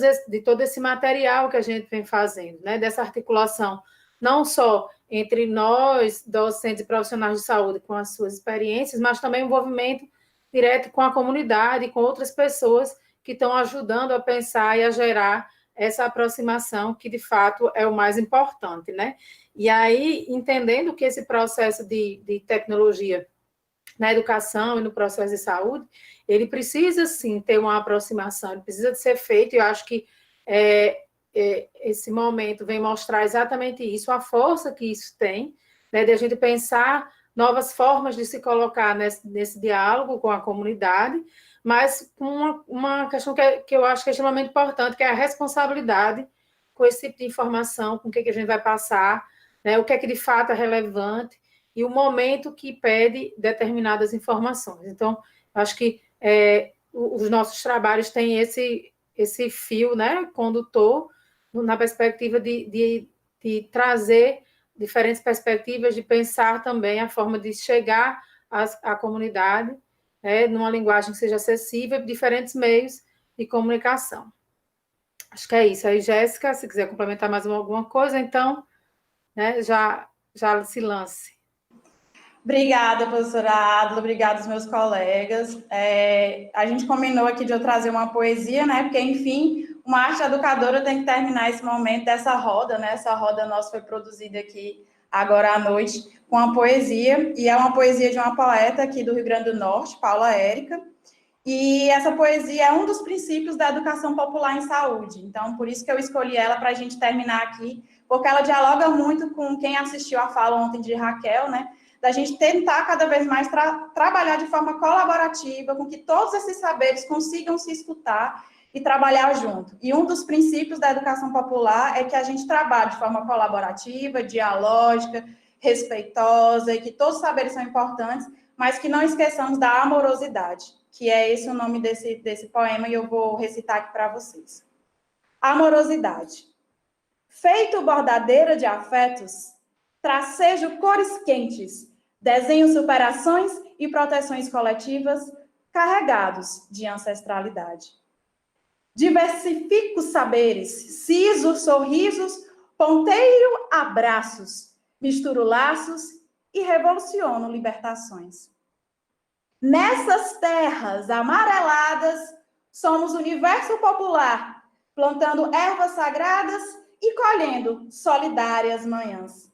esse material que a gente vem fazendo, né, dessa articulação, não só entre nós, docentes e profissionais de saúde, com as suas experiências, mas também o envolvimento direto com a comunidade, com outras pessoas que estão ajudando a pensar e a gerar essa aproximação, que de fato é o mais importante, né? E aí, entendendo que esse processo de tecnologia na educação e no processo de saúde, ele precisa, sim, ter uma aproximação, ele precisa de ser feito, e eu acho que esse momento vem mostrar exatamente isso, a força que isso tem, né, de a gente pensar novas formas de se colocar nesse diálogo com a comunidade, mas com uma questão que eu acho que é extremamente importante, que é a responsabilidade com esse tipo de informação, com o que a gente vai passar, né, o que é que de fato é relevante, e o momento que pede determinadas informações. Então, eu acho que os nossos trabalhos têm esse fio, né, condutor, na perspectiva de trazer diferentes perspectivas, de pensar também a forma de chegar à comunidade, numa linguagem que seja acessível, diferentes meios de comunicação. Acho que é isso. Aí, Jéssica, se quiser complementar mais alguma coisa, então, né, já se lance. Obrigada, professora Adla, obrigada aos meus colegas. A gente combinou aqui de eu trazer uma poesia, né? Porque, enfim, uma arte educadora tem que terminar esse momento dessa roda, né? Essa roda nossa foi produzida aqui agora à noite com a poesia, e é uma poesia de uma poeta aqui do Rio Grande do Norte, Paula Érica, e essa poesia é um dos princípios da educação popular em saúde. Então, por isso que eu escolhi ela para a gente terminar aqui, porque ela dialoga muito com quem assistiu a fala ontem de Raquel, né? Da gente tentar cada vez mais trabalhar de forma colaborativa, com que todos esses saberes consigam se escutar e trabalhar junto. E um dos princípios da educação popular é que a gente trabalhe de forma colaborativa, dialógica, respeitosa, e que todos os saberes são importantes, mas que não esqueçamos da amorosidade, que é esse o nome desse poema, e eu vou recitar aqui para vocês. Amorosidade. Feito bordadeira de afetos, tracejo cores quentes, desenho superações e proteções coletivas carregados de ancestralidade. Diversifico saberes, siso sorrisos, ponteiro abraços, misturo laços e revoluciono libertações. Nessas terras amareladas, somos universo popular, plantando ervas sagradas e colhendo solidárias manhãs.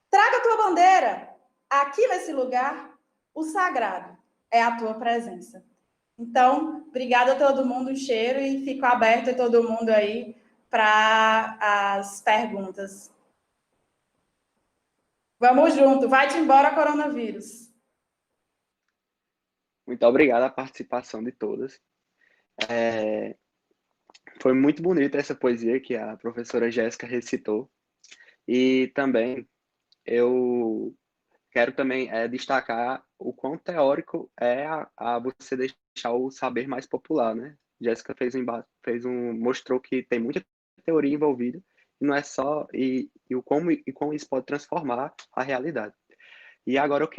Traga tua bandeira. Aqui nesse lugar, o sagrado é a tua presença. Então, obrigada a todo mundo, um cheiro, e fico aberto a todo mundo aí para as perguntas. Vamos junto, vai-te embora, coronavírus. Muito obrigado a participação de todas. Foi muito bonita essa poesia que a professora Jéssica recitou. E também eu quero também destacar o quão teórico é a você deixar o saber mais popular, né? Jéssica mostrou que tem muita teoria envolvida, e não é só e como isso pode transformar a realidade. E agora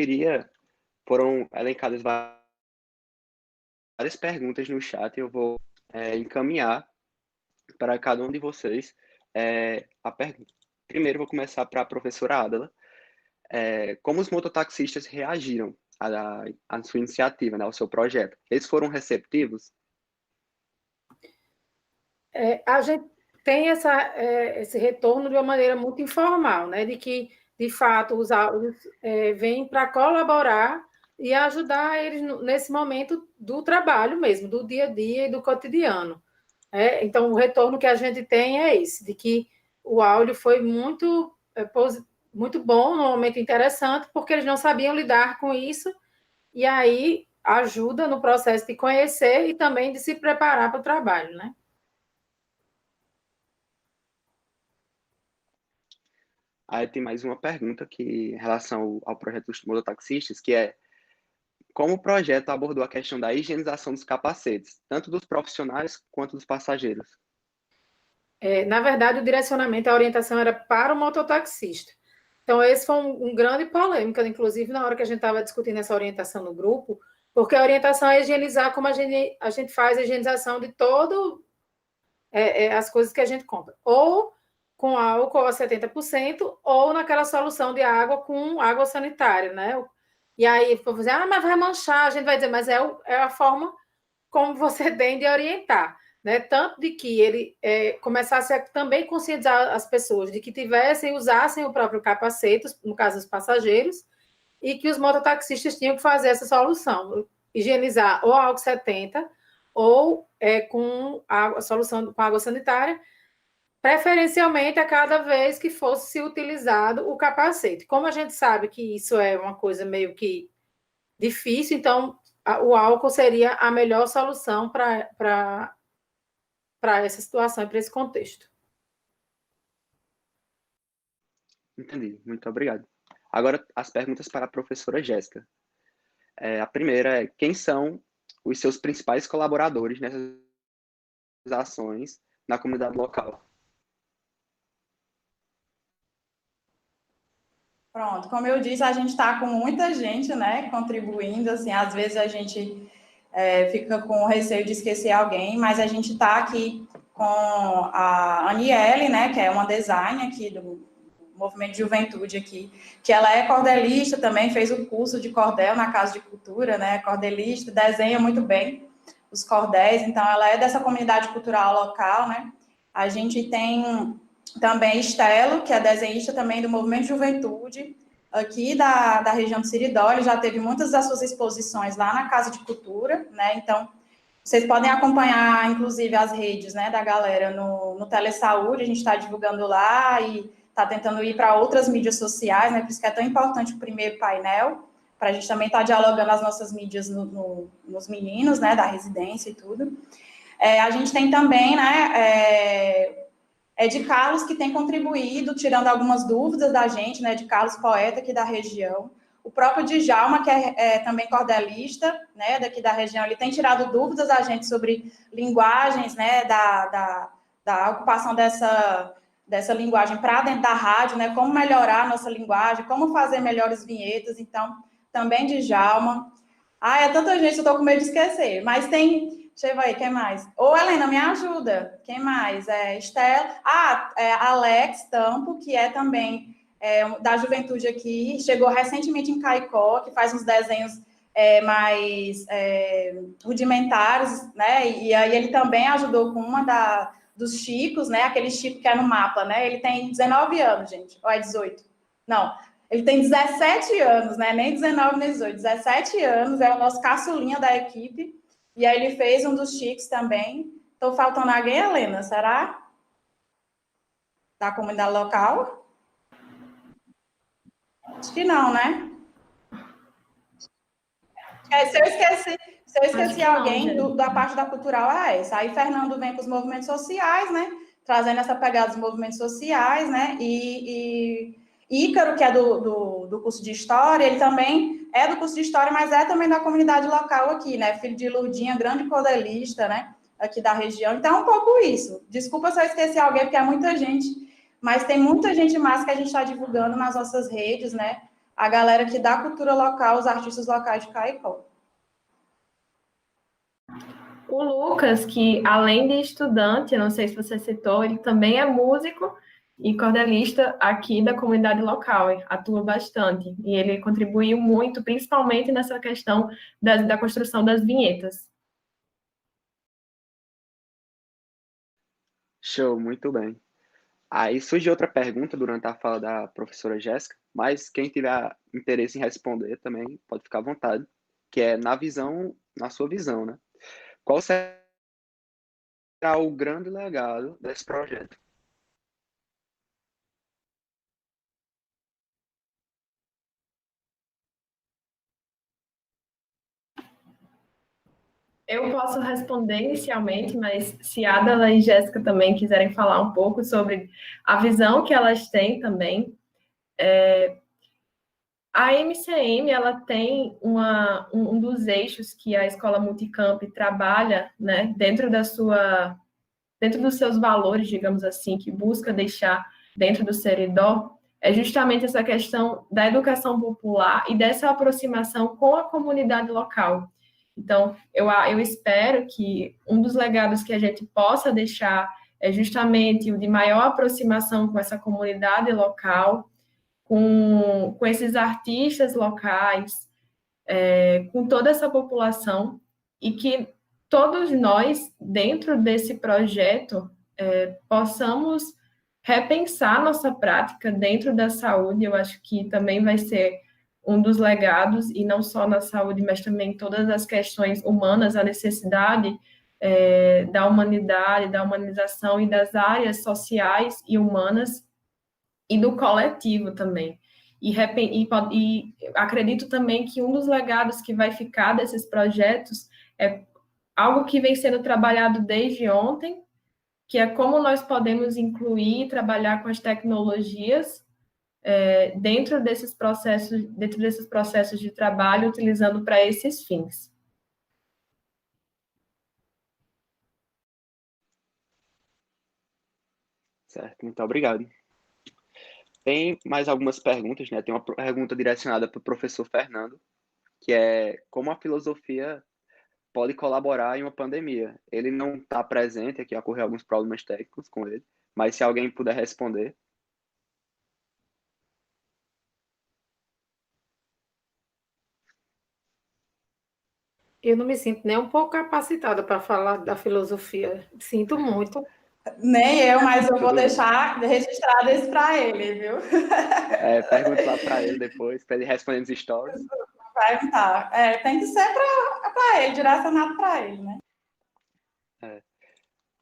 foram elencadas várias perguntas no chat, eu vou encaminhar para cada um de vocês a pergunta. Primeiro, vou começar para a professora Adla. Como os mototaxistas reagiram à sua iniciativa, né, ao seu projeto? Eles foram receptivos? A gente tem esse retorno de uma maneira muito informal, né, de que, de fato, os áudios vêm para colaborar e ajudar eles nesse momento do trabalho mesmo, do dia a dia e do cotidiano. Então, o retorno que a gente tem é esse, de que o áudio foi muito bom, um momento interessante, porque eles não sabiam lidar com isso, e aí ajuda no processo de conhecer e também de se preparar para o trabalho, né? Aí tem mais uma pergunta que, em relação ao projeto dos mototaxistas, que é como o projeto abordou a questão da higienização dos capacetes, tanto dos profissionais quanto dos passageiros. Na verdade, o direcionamento, a orientação era para o mototaxista. Então, esse foi um grande polêmica, inclusive na hora que a gente estava discutindo essa orientação no grupo, porque a orientação é higienizar como a gente faz a higienização de todo as coisas que a gente compra. Ou com álcool a 70%, ou naquela solução de água com água sanitária, né? E aí, você dizer, mas vai manchar, a gente vai dizer, mas é a forma como você tem de orientar, né? Tanto de que ele começasse a também conscientizar as pessoas de que usassem o próprio capacete, no caso dos passageiros, e que os mototaxistas tinham que fazer essa solução, higienizar ou álcool 70 ou com a solução com água sanitária, preferencialmente a cada vez que fosse se utilizado o capacete. Como a gente sabe que isso é uma coisa meio que difícil, então o álcool seria a melhor solução para essa situação e para esse contexto. Entendi, muito obrigado. Agora, as perguntas para a professora Jéssica. A primeira é, quem são os seus principais colaboradores nessas ações na comunidade local? Pronto, como eu disse, a gente está com muita gente, né, contribuindo, assim, às vezes a gente fica com receio de esquecer alguém, mas a gente está aqui com a Aniele, né, que é uma designer aqui do Movimento de Juventude aqui, que ela é cordelista também, fez o curso de cordel na Casa de Cultura, né, cordelista, desenha muito bem os cordéis, então ela é dessa comunidade cultural local, né. A gente tem também Estelo, que é desenhista também do Movimento de Juventude, aqui da região do Siridó, ele já teve muitas das suas exposições lá na Casa de Cultura, né, então vocês podem acompanhar, inclusive, as redes, né, da galera no Telesaúde, a gente está divulgando lá e está tentando ir para outras mídias sociais, né, por isso que é tão importante o primeiro painel, para a gente também estar dialogando as nossas mídias nos meninos, né, da residência e tudo. A gente tem também, né, de Carlos, que tem contribuído, tirando algumas dúvidas da gente, né, de Carlos, poeta aqui da região. O próprio Djalma, que é também cordelista, né, daqui da região, ele tem tirado dúvidas da gente sobre linguagens, né, da ocupação dessa linguagem para dentro da rádio, né, como melhorar a nossa linguagem, como fazer melhores vinhetas, então, também Djalma. É tanta gente, eu estou com medo de esquecer, mas tem... Deixa eu ver, quem mais? Ô, Helena, me ajuda. Quem mais? Estela. Alex Tampo, que é também da juventude aqui. Chegou recentemente em Caicó, que faz uns desenhos mais rudimentares, né? E aí ele também ajudou com uma dos Chicos, né? Aquele Chico que é no mapa, né? Ele tem 19 anos, gente. Ou é 18? Não. Ele tem 17 anos, né? Nem 19, nem 18. 17 anos, é o nosso caçulinha da equipe. E aí ele fez um dos Chicos também. Estou faltando alguém, Helena? Será? Da comunidade local? Acho que não, né? Se eu esqueci alguém da parte da cultural, é essa. Aí Fernando vem com os movimentos sociais, né? Trazendo essa pegada dos movimentos sociais, né? E Ícaro, que é do curso de História, ele também é do curso de História, mas é também da comunidade local aqui, né? Filho de Lourdinha, grande cordelista, né? Aqui da região. Então, é um pouco isso. Desculpa se eu esqueci alguém, porque é muita gente, mas tem muita gente massa que a gente está divulgando nas nossas redes, né? A galera aqui da cultura local, os artistas locais de Caicó. O Lucas, que além de estudante, não sei se você citou, ele também é músico e cordelista aqui da comunidade local, atua bastante. E ele contribuiu muito, principalmente nessa questão da construção das vinhetas. Show, muito bem. Aí surge outra pergunta durante a fala da professora Jéssica, mas quem tiver interesse em responder também pode ficar à vontade, que é na sua visão, né? Qual será o grande legado desse projeto? Eu posso responder inicialmente, mas se Adela e Jéssica também quiserem falar um pouco sobre a visão que elas têm também. A MCM, ela tem um dos eixos que a Escola Multicamp trabalha, né, dentro dos seus valores, digamos assim, que busca deixar dentro do Seridó, é justamente essa questão da educação popular e dessa aproximação com a comunidade local. Então, eu espero que um dos legados que a gente possa deixar é justamente o de maior aproximação com essa comunidade local, com esses artistas locais, com toda essa população, e que todos nós, dentro desse projeto, possamos repensar nossa prática dentro da saúde. Eu acho que também vai ser um dos legados, e não só na saúde, mas também em todas as questões humanas, a necessidade da humanidade, da humanização e das áreas sociais e humanas, e do coletivo também. E acredito também que um dos legados que vai ficar desses projetos é algo que vem sendo trabalhado desde ontem, que é como nós podemos incluir e trabalhar com as tecnologias dentro desses processos de trabalho, utilizando para esses fins. Certo, muito obrigado. Tem mais algumas perguntas, né? Tem uma pergunta direcionada para o professor Fernando, que é como a filosofia pode colaborar em uma pandemia. Ele não está presente aqui, ocorreu alguns problemas técnicos com ele, mas se alguém puder responder. Eu não me sinto nem um pouco capacitada para falar da filosofia. Sinto muito. Nem eu, mas eu vou deixar registrado isso para ele, viu? Pergunte lá para ele depois, para ele responder nos stories. Perguntar. Tem que ser para ele, direcionado para ele, né?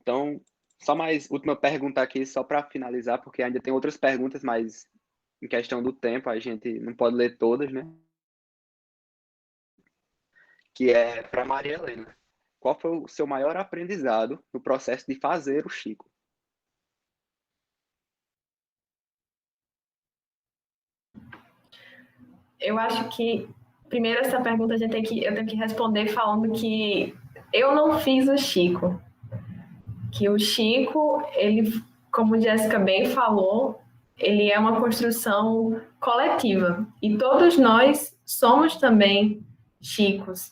Então, só mais última pergunta aqui, só para finalizar, porque ainda tem outras perguntas, mas em questão do tempo, a gente não pode ler todas, né? Que é para Maria Helena. Qual foi o seu maior aprendizado no processo de fazer o Chico? Eu acho que, primeiro, essa pergunta eu tenho que responder falando que eu não fiz o Chico. Que o Chico, ele, como Jéssica bem falou, ele é uma construção coletiva. E todos nós somos também Chicos.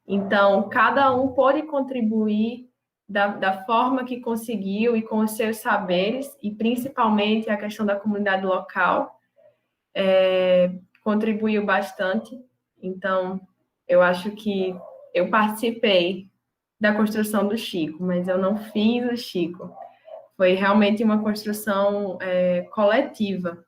Então, cada um pode contribuir da forma que conseguiu e com os seus saberes, e principalmente a questão da comunidade local, contribuiu bastante. Então, eu acho que eu participei da construção do Chico, mas eu não fiz o Chico. Foi realmente uma construção coletiva.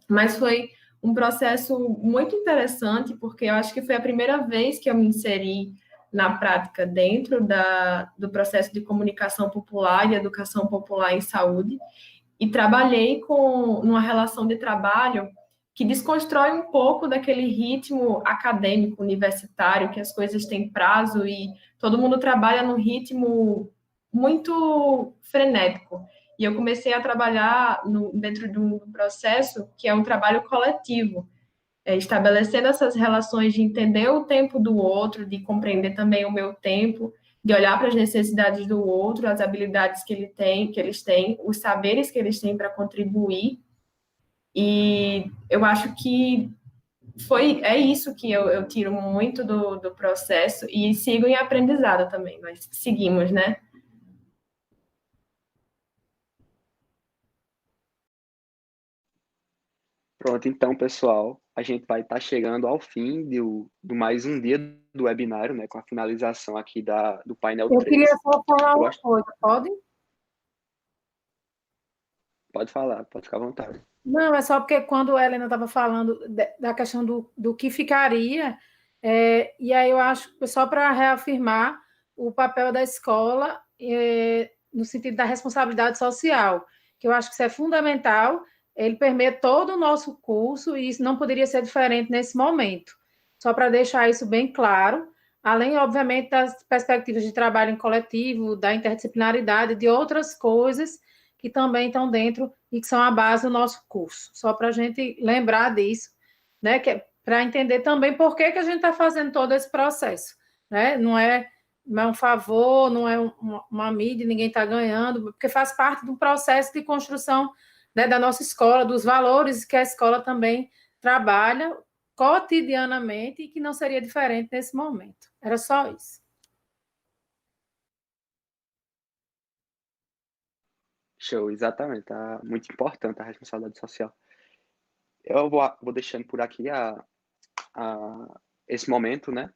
Mas foi um processo muito interessante, porque eu acho que foi a primeira vez que eu me inseri na prática dentro do processo de comunicação popular e educação popular em saúde, e trabalhei numa relação de trabalho que desconstrói um pouco daquele ritmo acadêmico, universitário, que as coisas têm prazo e todo mundo trabalha num ritmo muito frenético. E eu comecei a trabalhar dentro de um processo que é um trabalho coletivo, estabelecendo essas relações de entender o tempo do outro, de compreender também o meu tempo, de olhar para as necessidades do outro, as habilidades que eles têm, os saberes que eles têm para contribuir. E eu acho que é isso que eu tiro muito do processo, e sigo em aprendizado também, nós seguimos, né? Pronto, então, pessoal, a gente vai estar chegando ao fim do mais um dia do webinário, né, com a finalização aqui do painel 3. Eu queria só falar uma coisa, pode? Pode falar, pode ficar à vontade. Não, é só porque quando a Helena estava falando da questão do que ficaria, e aí eu acho que só para reafirmar o papel da escola no sentido da responsabilidade social, que eu acho que isso é fundamental, ele permeia todo o nosso curso, e isso não poderia ser diferente nesse momento. Só para deixar isso bem claro. além, obviamente, das perspectivas de trabalho em coletivo, da interdisciplinaridade, de outras coisas que também estão dentro e que são a base do nosso curso. Só para a gente lembrar disso, né? Que é para entender também por que a gente está fazendo todo esse processo, né? Não é um favor, não é uma mídia, ninguém está ganhando, porque faz parte do processo de construção, né, da nossa escola, dos valores que a escola também trabalha cotidianamente e que não seria diferente nesse momento. Era só isso. Show, exatamente. Tá muito importante a responsabilidade social. Eu vou deixando por aqui esse momento, né?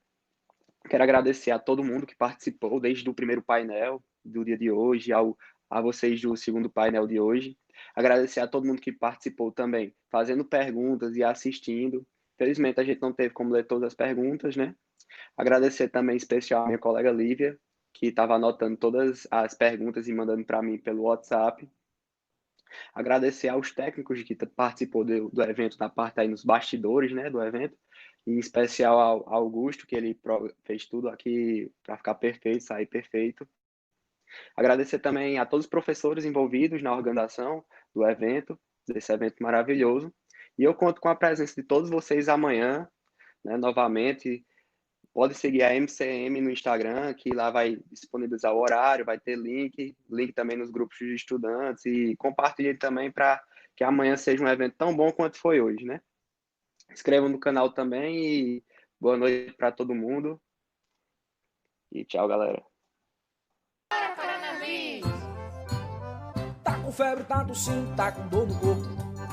Quero agradecer a todo mundo que participou desde o primeiro painel do dia de hoje, a vocês do segundo painel de hoje. Agradecer a todo mundo que participou também, fazendo perguntas e assistindo. Felizmente, a gente não teve como ler todas as perguntas, né? Agradecer também, em especial, a minha colega Lívia, que estava anotando todas as perguntas e mandando para mim pelo WhatsApp. Agradecer aos técnicos que participou do evento, na parte aí nos bastidores, né, do evento, em especial ao Augusto, que ele fez tudo aqui para ficar perfeito, sair perfeito. Agradecer também a todos os professores envolvidos na organização do evento, desse evento maravilhoso. E eu conto com a presença de todos vocês amanhã, né, novamente. Pode seguir a MCM no Instagram, que lá vai disponibilizar o horário, vai ter link também nos grupos de estudantes, e compartilhe também para que amanhã seja um evento tão bom quanto foi hoje, né? Inscrevam no canal também e boa noite para todo mundo. E tchau, galera. Tá com febre, tá tossindo, tá com dor no corpo.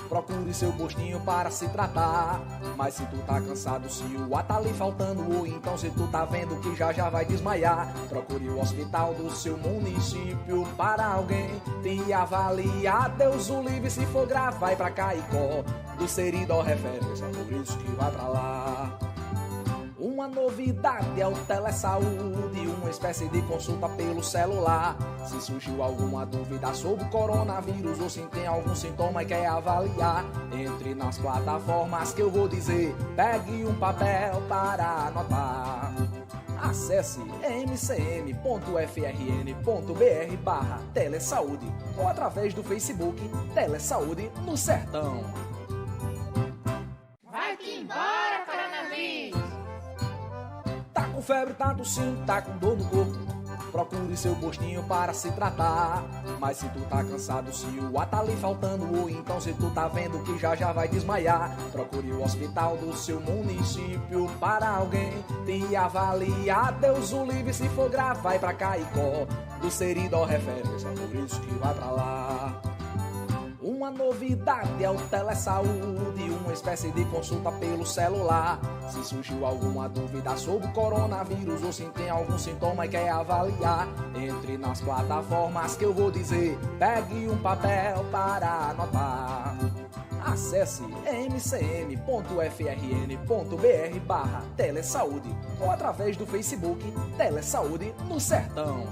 Procure seu postinho para se tratar. Mas se tu tá cansado, se o ar tá lhe faltando, ou então se tu tá vendo que já vai desmaiar, procure o hospital do seu município para alguém te avaliar. Deus o livre, se for grave, vai pra Caicó, do Seridó referência, por isso que vai pra lá. Uma novidade é o Telesaúde, uma espécie de consulta pelo celular. Se surgiu alguma dúvida sobre o coronavírus ou se tem algum sintoma e quer avaliar, entre nas plataformas que eu vou dizer, pegue um papel para anotar. Acesse mcm.frn.br/telesaúde ou através do Facebook Telesaúde no Sertão. Vai-te embora, coronavírus! Tá com febre, tá tossindo, tá com dor no corpo, procure seu postinho para se tratar. Mas se tu tá cansado, se o ar tá lhe faltando, ou então se tu tá vendo que já vai desmaiar, procure o hospital do seu município para alguém te avaliar. Deus o livre, se for grave, vai pra Caicó, do Seridó referência, por isso que vai pra lá. Uma novidade é o Telesaúde, uma espécie de consulta pelo celular. Se surgiu alguma dúvida sobre o coronavírus ou se tem algum sintoma e quer avaliar, entre nas plataformas que eu vou dizer, pegue um papel para anotar. Acesse mcm.frn.br/telesaúde ou através do Facebook Telesaúde no Sertão.